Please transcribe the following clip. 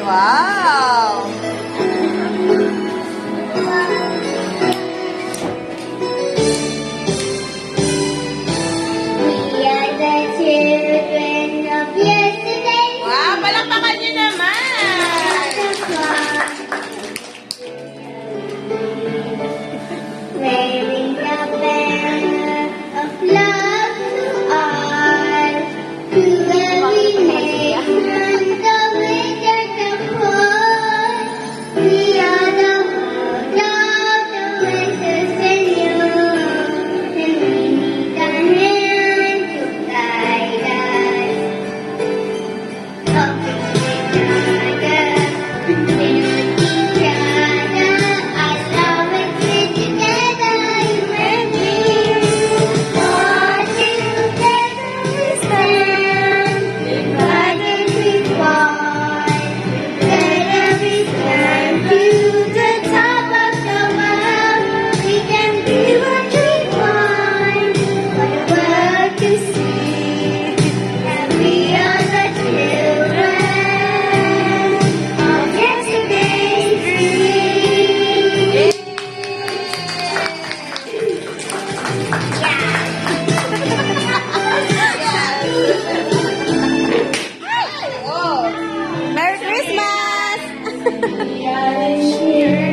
Wow! We are the children of yesterday. Wow! Palakpakan niyo naman! Waving the banner of love to all, to every nation, the rich and the poor. We are the world of the races and young, and we need a hand to guide us. Helping each other, building each other, I love it with together, you and me. For together we stand, divided we fall. Together we stand to the top of the world. We can be what we want, for the world to see. And we are the children of yesterday's dream. Oh! Merry Christmas! We are the children